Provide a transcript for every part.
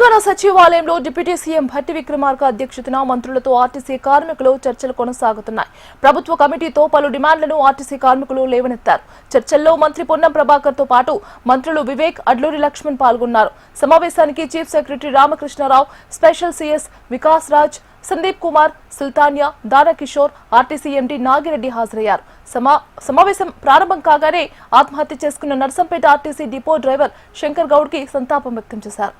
తెలంగాణ సచివాలయంలో deputy CM Bhatti Vikramarka అధ్యక్షతన మంత్రులతో ఆర్టీసీ కార్మికులు చర్చలు కొనసాగుతున్నాయి. ప్రభుత్వ కమిటీతో పలు డిమాండ్లను ఆర్టీసీ కార్మికులు లేవనెత్తారు. చర్చల్లో మంత్రి పొన్నం ప్రభాకర్ తో పాటు మంత్రులు వివేక్, అడ్లూరి లక్ష్మణ్ పాల్గొన్నారు. సమావేశానికి chief secretary Ramakrishnarao, special CS Vikas Raj, Sandeep Kumar, Sultania, Danakishore, RTC MD Nagireddy హాజరయ్యారు. సమావేశం ప్రారంభం కాగానే ఆత్మహత్య చేసుకున్న Narsampet RTC depot driver Shankar Goud కి సంతాపం వ్యక్తం చేశారు.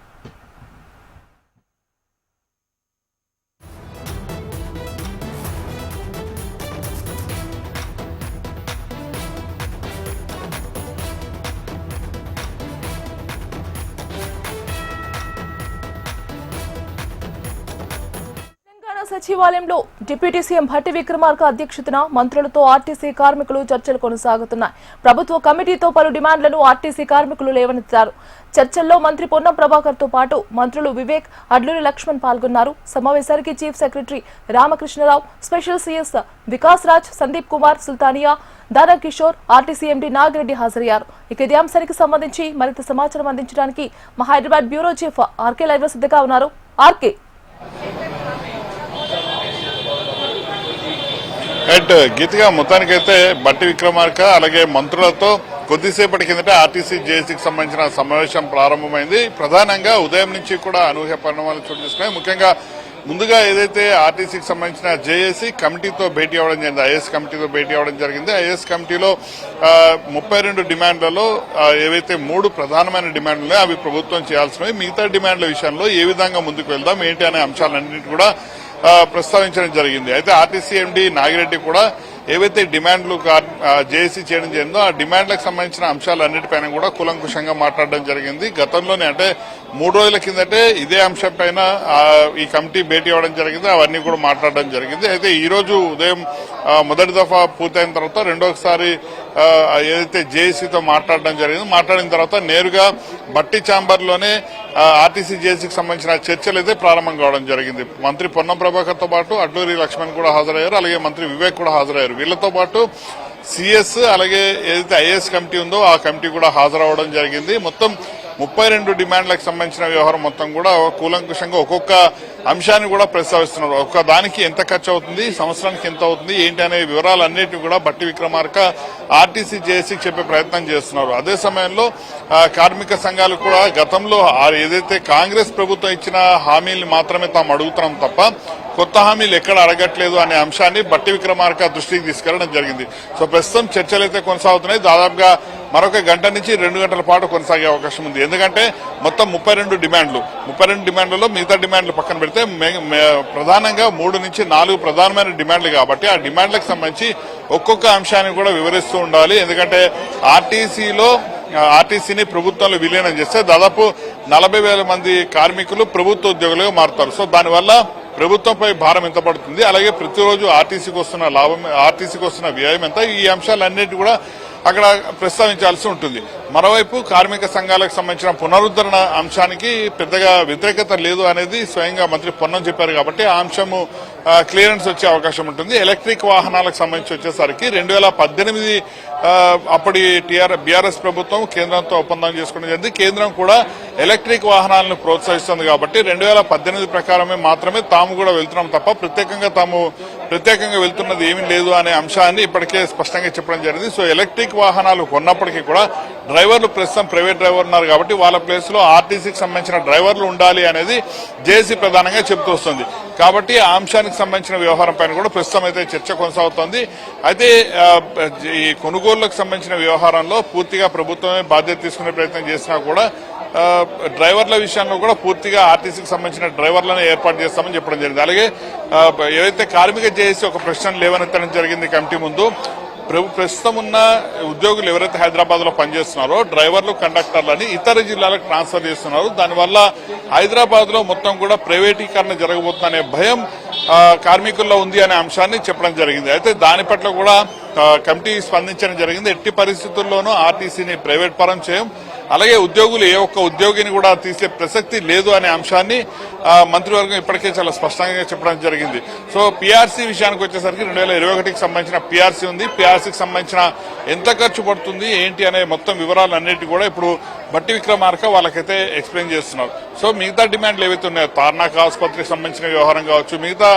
సచివాలయంలో డిప్యూటీ సీఎం భట్టి విక్రమార్క అధ్యక్షతన మంత్రులతో ఆర్టీసీ కార్మికులు చర్చలు కొనసాగుతున్నాయి. ప్రభుత్వ కమిటీతో పలు డిమాండ్లను ఆర్టీసీ కార్మికులు లేవనెత్తారు. చర్చల్లో మంత్రి పొన్నం ప్రభాకర్ తో పాటు మంత్రులు వివేక్, అడ్లూరి లక్ష్మణ్ పాల్గొన్నారు. సమావేశానికి chief secretary Ramakrishnarao, special CS Vikas Raj, Sandeep Kumar, Sultania, Danakishore, RTC MD Nagireddy హాజరయ్యారు. ఇక ఇదే అంశానికి సంబంధించి మరింత సమాచారం అందించడానికి మా Hyderabad bureau chief RK live సిద్ధంగా ఉన్నారు. ఆర్కే, గీతగా మొత్తానికైతే భట్టి విక్రమార్క అలాగే మంత్రులతో కొద్దిసేపటి కిందట ఆర్టీసీ జేఏసీకి సంబంధించిన సమావేశం ప్రారంభమైంది. ప్రధానంగా ఉదయం నుంచి కూడా అనూహ్య పరిణామాలు చోటు చేసుకున్నాయి. ముఖ్యంగా ముందుగా ఏదైతే ఆర్టీసీకి సంబంధించిన జేఏసీ కమిటీతో భేటీ అవ్వడం జరిగింది, ఐఏఎస్ కమిటీతో భేటీ అవ్వడం జరిగింది. ఐఏఎస్ కమిటీలో 32 డిమాండ్లలో ఏవైతే 3 ప్రధానమైన డిమాండ్లు అవి ప్రభుత్వం చేయాల్సినవి, మిగతా డిమాండ్ల విషయంలో ఏ విధంగా ముందుకు వెళ్దాం ఏంటి అనే అంశాలన్నింటి కూడా ప్రస్తావించడం జరిగింది. అయితే ఆర్టీసీ ఎండీ నాగిరెడ్డి కూడా ఏవైతే డిమాండ్లు జేఏసీ చేయడం జరిగిందో ఆ డిమాండ్లకు సంబంధించిన అంశాలన్నిటిపైన కూడా కూలంకుషంగా మాట్లాడడం జరిగింది. గతంలోనే అంటే 3 రోజుల కిందటే ఇదే అంశంపైన ఈ కమిటీ భేటీ అవ్వడం జరిగింది, అవన్నీ కూడా మాట్లాడడం జరిగింది. అయితే ఈ రోజు ఉదయం మొదటి దఫా పూర్తయిన తర్వాత రెండోసారి ఏదైతే జేఏసీతో మాట్లాడడం జరిగింది, మాట్లాడిన తర్వాత నేరుగా బట్టి ఛాంబర్లోనే ఆర్టీసీ జేఏసీకి సంబంధించిన చర్చలు అయితే ప్రారంభం కావడం జరిగింది. మంత్రి పొన్నం ప్రభాకర్ తో పాటు అడ్లూరి లక్ష్మణ్ కూడా హాజరయ్యారు, అలాగే మంత్రి వివేక్ కూడా హాజరయ్యారు. వీళ్లతో పాటు సిఎస్ అలాగే ఏదైతే ఐఏఎస్ కమిటీ ఉందో ఆ కమిటీ కూడా హాజరవడం జరిగింది. మొత్తం 32 డిమాండ్లకు సంబంధించిన వ్యవహారం మొత్తం కూడా కూలంకుషంగా ఒక్కొక్క అంశాన్ని కూడా ప్రస్తావిస్తున్నారు. ఒక్క దానికి ఎంత ఖర్చు అవుతుంది, సంవత్సరానికి ఎంత అవుతుంది ఏంటి అనే వివరాలన్నింటినీ కూడా భట్టి విక్రమార్క ఆర్టీసీ జేఏసీకి చెప్పే ప్రయత్నం చేస్తున్నారు. అదే సమయంలో కార్మిక సంఘాలు కూడా గతంలో ఏదైతే కాంగ్రెస్ ప్రభుత్వం ఇచ్చిన హామీలు మాత్రమే తాము అడుగుతున్నాం తప్ప కొత్త హామీలు ఎక్కడ అడగట్లేదు అనే అంశాన్ని భట్టి విక్రమార్క దృష్టికి తీసుకెళ్లడం జరిగింది. సో ప్రస్తుతం చర్చలు అయితే కొనసాగుతున్నాయి. దాదాపుగా మరొక గంట నుంచి 2 గంటల పాటు కొనసాగే అవకాశం ఉంది. ఎందుకంటే మొత్తం 32 డిమాండ్లలో మిగతా డిమాండ్లు పక్కన పెడితే ప్రధానంగా 3 నుంచి 4 ప్రధానమైన డిమాండ్లు కాబట్టి ఆ డిమాండ్లకు సంబంధించి ఒక్కొక్క అంశాన్ని కూడా వివరిస్తూ ఉండాలి. ఎందుకంటే ఆర్టీసీని ప్రభుత్వంలో విలీనం చేస్తే దాదాపు 40,000 మంది కార్మికులు ప్రభుత్వ ఉద్యోగులుగా మారుతారు. సో దానివల్ల ప్రభుత్వంపై భారం ఎంత పడుతుంది, అలాగే ప్రతిరోజు ఆర్టీసీకి వస్తున్న లాభం, ఆర్టీసీకి వస్తున్న వ్యయం ఎంత, ఈ అంశాలన్నిటి కూడా అక్కడ ప్రస్తావించాల్సి ఉంటుంది. మరోవైపు కార్మిక సంఘాలకు సంబంధించిన పునరుద్ధరణ అంశానికి పెద్దగా వ్యతిరేకత లేదు అనేది స్వయంగా మంత్రి పొన్నం చెప్పారు కాబట్టి ఆ అంశము క్లియరెన్స్ వచ్చే అవకాశం ఉంటుంది. ఎలక్ట్రిక్ వాహనాలకు సంబంధించి వచ్చేసరికి 2018 అప్పటి బీఆర్ఎస్ ప్రభుత్వం కేంద్రంతో ఒప్పందం చేసుకోవడం జరిగింది. కేంద్రం కూడా ఎలక్ట్రిక్ వాహనాలను ప్రోత్సహిస్తుంది కాబట్టి 2018 ప్రకారమే మాత్రమే తాము కూడా వెళ్తున్నాం తప్ప ప్రత్యేకంగా వెళ్తున్నది ఏమీ లేదు అనే అంశాన్ని ఇప్పటికే స్పష్టంగా చెప్పడం జరిగింది. సో ఎలక్ట్రిక్ వాహనాలు కొన్నప్పటికీ కూడా డ్రైవర్లు ప్రస్తుతం ప్రైవేట్ డ్రైవర్ ఉన్నారు కాబట్టి వాళ్ళ ప్లేస్ లో ఆర్టీసీకి సంబంధించిన డ్రైవర్లు ఉండాలి అనేది జేఏసీ ప్రధానంగా చెబుతూ వస్తుంది. కాబట్టి ఆ అంశానికి సంబంధించిన వ్యవహారం పైన కూడా ప్రస్తుతం అయితే చర్చ కొనసాగుతోంది. అయితే ఈ కొనుగోళ్లకు సంబంధించిన వ్యవహారంలో పూర్తిగా ప్రభుత్వమే బాధ్యత తీసుకునే ప్రయత్నం చేసినా కూడా డ్రైవర్ల విషయంలో కూడా పూర్తిగా ఆర్టీసీకి సంబంధించిన డ్రైవర్లను ఏర్పాటు చేస్తామని చెప్పడం జరిగింది. అలాగే ఏదైతే కార్మిక జేఏసీ ఒక ప్రశ్న లేవనెత్తడం జరిగింది కమిటీ ముందు, ప్రస్తుతం ఉన్న ఉద్యోగులు ఎవరైతే హైదరాబాద్ లో పనిచేస్తున్నారో డ్రైవర్లు, కండక్టర్లని ఇతర జిల్లాలకు ట్రాన్స్ఫర్ చేస్తున్నారు. దానివల్ల హైదరాబాద్ లో మొత్తం కూడా ప్రైవేటీకరణ జరగబోతుందనే భయం కార్మికుల్లో ఉంది అనే అంశాన్ని చెప్పడం జరిగింది. అయితే దాని పట్ల కూడా కమిటీ స్పందించడం జరిగింది. ఎట్టి పరిస్థితుల్లోనూ ఆర్టీసీని ప్రైవేట్ పరం చేయం, అలాగే ఉద్యోగులు ఏ ఒక్క ఉద్యోగిని కూడా తీసే ప్రసక్తి లేదు అనే అంశాన్ని మంత్రివర్గం ఇప్పటికే చాలా స్పష్టంగా చెప్పడం జరిగింది. సో పీఆర్సీ విషయానికి వచ్చేసరికి 2021కి సంబంధించిన పీఆర్సీ ఉంది. పీఆర్సీకి సంబంధించిన ఎంత ఖర్చు పడుతుంది ఏంటి అనే మొత్తం వివరాలన్నిటి కూడా ఇప్పుడు బట్టి విక్రమార్క వాళ్ళకైతే ఎక్స్ప్లెయిన్ చేస్తున్నారు. సో మిగతా డిమాండ్లు ఏవైతే ఉన్నాయో తార్నాక ఆసుపత్రికి సంబంధించిన వ్యవహారం కావచ్చు, మిగతా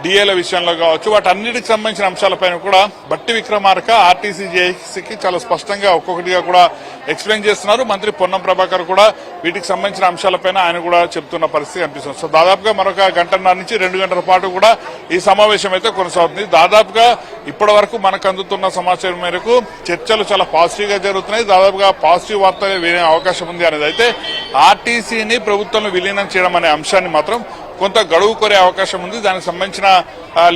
డిఏల విషయంలో కావచ్చు, వాటన్నిటికి సంబంధించిన అంశాలపైన కూడా బట్టి విక్రమార్క ఆర్టీసీ జేఏసీకి చాలా స్పష్టంగా ఒక్కొక్కటిగా కూడా ఎక్స్ప్లెయిన్ చేస్తున్నారు. మంత్రి పొన్నం ప్రభాకర్ కూడా వీటికి సంబంధించిన అంశాలపైన ఆయన కూడా చెప్తున్న పరిస్థితి కనిపిస్తుంది. సో దాదాపుగా మరొక గంటన్నర నుంచి 2 గంటల పాటు కూడా ఈ సమావేశం అయితే కొనసాగుతుంది. దాదాపుగా ఇప్పటి వరకు మనకు అందుతున్న సమాచారం మేరకు చర్చలు చాలా పాజిటివ్ గా జరుగుతున్నాయి. దాదాపుగా పాజిటివ్ వార్తలే వినే అవకాశం ఉంది అనేది అయితే ఆర్టీసీని ప్రభుత్వంలో విలీనం చేయడం అనే అంశాన్ని మాత్రం కొంత గడువు కోరే అవకాశం ఉంది. దానికి సంబంధించిన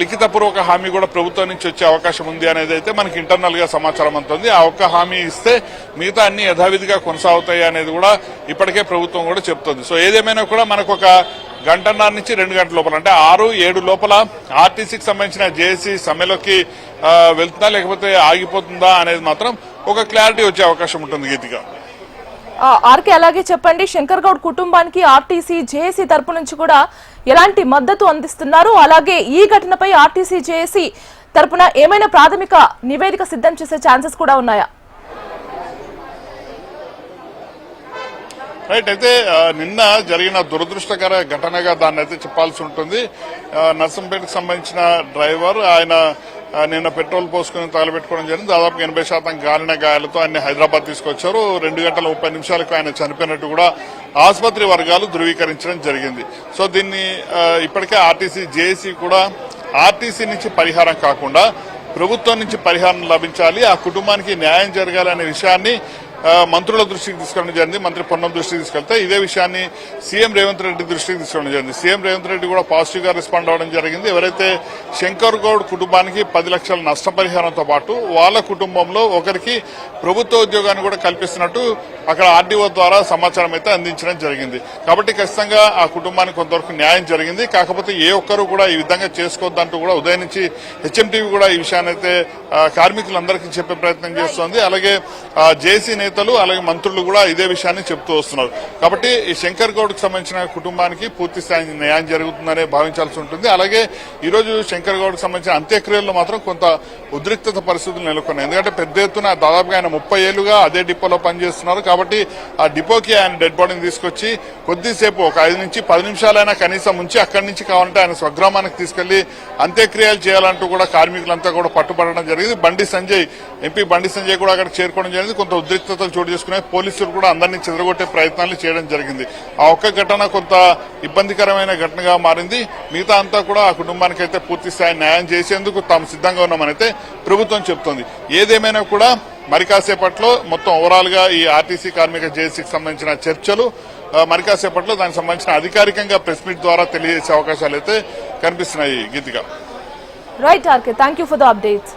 లిఖితపూర్వక హామీ కూడా ప్రభుత్వం నుంచి వచ్చే అవకాశం ఉంది అనేది అయితే మనకి ఇంటర్నల్ గా సమాచారం అందుతుంది. ఆ ఒక్క హామీ ఇస్తే మిగతా అన్ని యథావిధిగా కొనసాగుతాయి అనేది కూడా ఇప్పటికే ప్రభుత్వం కూడా చెప్తుంది. సో ఏదేమైనా కూడా మనకు ఒక గంటన్నర నుంచి 2 గంటల లోపల అంటే 6-7 లోపల ఆర్టీసీకి సంబంధించిన జేఏసీ సమ్మెలోకి వెళ్తుందా లేకపోతే ఆగిపోతుందా అనేది మాత్రం ఒక క్లారిటీ వచ్చే అవకాశం ఉంటుంది. గీతిగా ఆర్కే అలాగే చెప్పండి, శంకర్ గౌడ్ కుటుంబానికి ఆర్టీసీ జేఏసీ తరపు నుంచి కూడా ఎలాంటి మద్దతు అందిస్తున్నారు? అలాగే ఈ ఘటనపై ఆర్టీసీ జేఏసీ తరపున ఏమైనా ప్రాథమిక నివేదిక సిద్ధం చేసే ఛాన్సెస్ కూడా ఉన్నాయా? రైట్, అయితే నిన్న జరిగిన దురదృష్టకర ఘటనగా దాన్ని అయితే చెప్పాల్సి ఉంటుంది. నర్సంపేటకు సంబంధించిన డ్రైవర్ ఆయన నిన్న పెట్రోల్ పోసుకుని తగలబెట్టుకోవడం జరిగింది. దాదాపు 80% గాలిన గాయాలతో ఆయన హైదరాబాద్ తీసుకొచ్చారు. 2 గంటల 30 నిమిషాలకు ఆయన చనిపోయినట్టు కూడా ఆసుపత్రి వర్గాలు ధృవీకరించడం జరిగింది. సో దీన్ని ఇప్పటికే ఆర్టీసీ జేఏసీ కూడా ఆర్టీసీ నుంచి పరిహారం కాకుండా ప్రభుత్వం నుంచి పరిహారం లభించాలి, ఆ కుటుంబానికి న్యాయం జరగాలనే విషయాన్ని మంత్రుల దృష్టికి తీసుకెళ్లడం జరిగింది. మంత్రి పొన్నం దృష్టికి తీసుకెళ్తే ఇదే విషయాన్ని సీఎం రేవంత్ రెడ్డి దృష్టికి తీసుకెళ్లడం జరిగింది. సీఎం రేవంత్ రెడ్డి కూడా పాజిటివ్ గా రెస్పాండ్ అవ్వడం జరిగింది. ఎవరైతే శంకర్ గౌడ్ కుటుంబానికి 10 లక్షల నష్టపరిహారంతో పాటు వాళ్ళ కుటుంబంలో ఒకరికి ప్రభుత్వ ఉద్యోగాన్ని కూడా కల్పిస్తున్నట్టు అక్కడ ఆర్డీఓ ద్వారా సమాచారం అయితే అందించడం జరిగింది. కాబట్టి ఖచ్చితంగా ఆ కుటుంబానికి కొంతవరకు న్యాయం జరిగింది. కాకపోతే ఏ ఒక్కరు కూడా ఈ విధంగా చేసుకోవద్దంటూ కూడా ఉదయం నుంచి హెచ్ఎంటీవీ కూడా ఈ విషయాన్ని అయితే కార్మికులందరికీ చెప్పే ప్రయత్నం చేస్తోంది. అలాగే జేసీ నేతలు అలాగే మంత్రులు కూడా ఇదే విషయాన్ని చెప్తూ వస్తున్నారు. కాబట్టి ఈ శంకర్ గౌడ్ కు సంబంధించిన కుటుంబానికి పూర్తి స్థాయి న్యాయం జరుగుతుందనే భావించాల్సి ఉంటుంది. అలాగే ఈ రోజు శంకర్ గౌడ్ కు సంబంధించిన అంత్యక్రియల్లో మాత్రం కొంత ఉద్రిక్తత పరిస్థితులు నెలకొన్నాయి. ఎందుకంటే పెద్ద ఎత్తున దాదాపుగా ఆయన 30 ఏళ్లుగా అదే డిపోలో పనిచేస్తున్నారు. కాబట్టి ఆ డిపోకి ఆయన డెడ్ బాడీని తీసుకొచ్చి కొద్దిసేపు ఒక 5 నుంచి 10 నిమిషాలైనా కనీసం ఉంచి అక్కడి నుంచి కావాలంటే ఆయన స్వగ్రామానికి తీసుకెళ్లి అంత్యక్రియలు చేయాలంటూ కూడా కార్మికులంతా కూడా పట్టుబడడం జరిగింది. ఎంపీ బండి సంజయ్ కూడా అక్కడికి చేరుకోవడం జరిగింది. కొంత ఉద్రిక్తతలు చోటు చేసుకునే పోలీసులు కూడా అందరినీ చెదరగొట్టే ప్రయత్నాలు చేయడం జరిగింది. ఆ ఒక్క ఘటన కొంత ఇబ్బందికరమైన ఘటనగా మారింది. మిగతా అంతా కూడా ఆ కుటుంబానికి అయితే పూర్తి స్థాయి న్యాయం చేసేందుకు తాము సిద్ధంగా ఉన్నామని అయితే ప్రభుత్వం చెబుతోంది. ఏదేమైనా కూడా మరి కాసేపట్లో మొత్తం ఓవరాల్ గా ఈ ఆర్టీసీ కార్మిక జేఏసీకి సంబంధించిన చర్చలు మరి కాసేపట్లో దానికి సంబంధించిన అధికారికంగా ప్రెస్ మీట్ ద్వారా తెలియజేసే అవకాశాలు అయితే కనిపిస్తున్నాయి. గీతిగా right RK, thank you for the updates.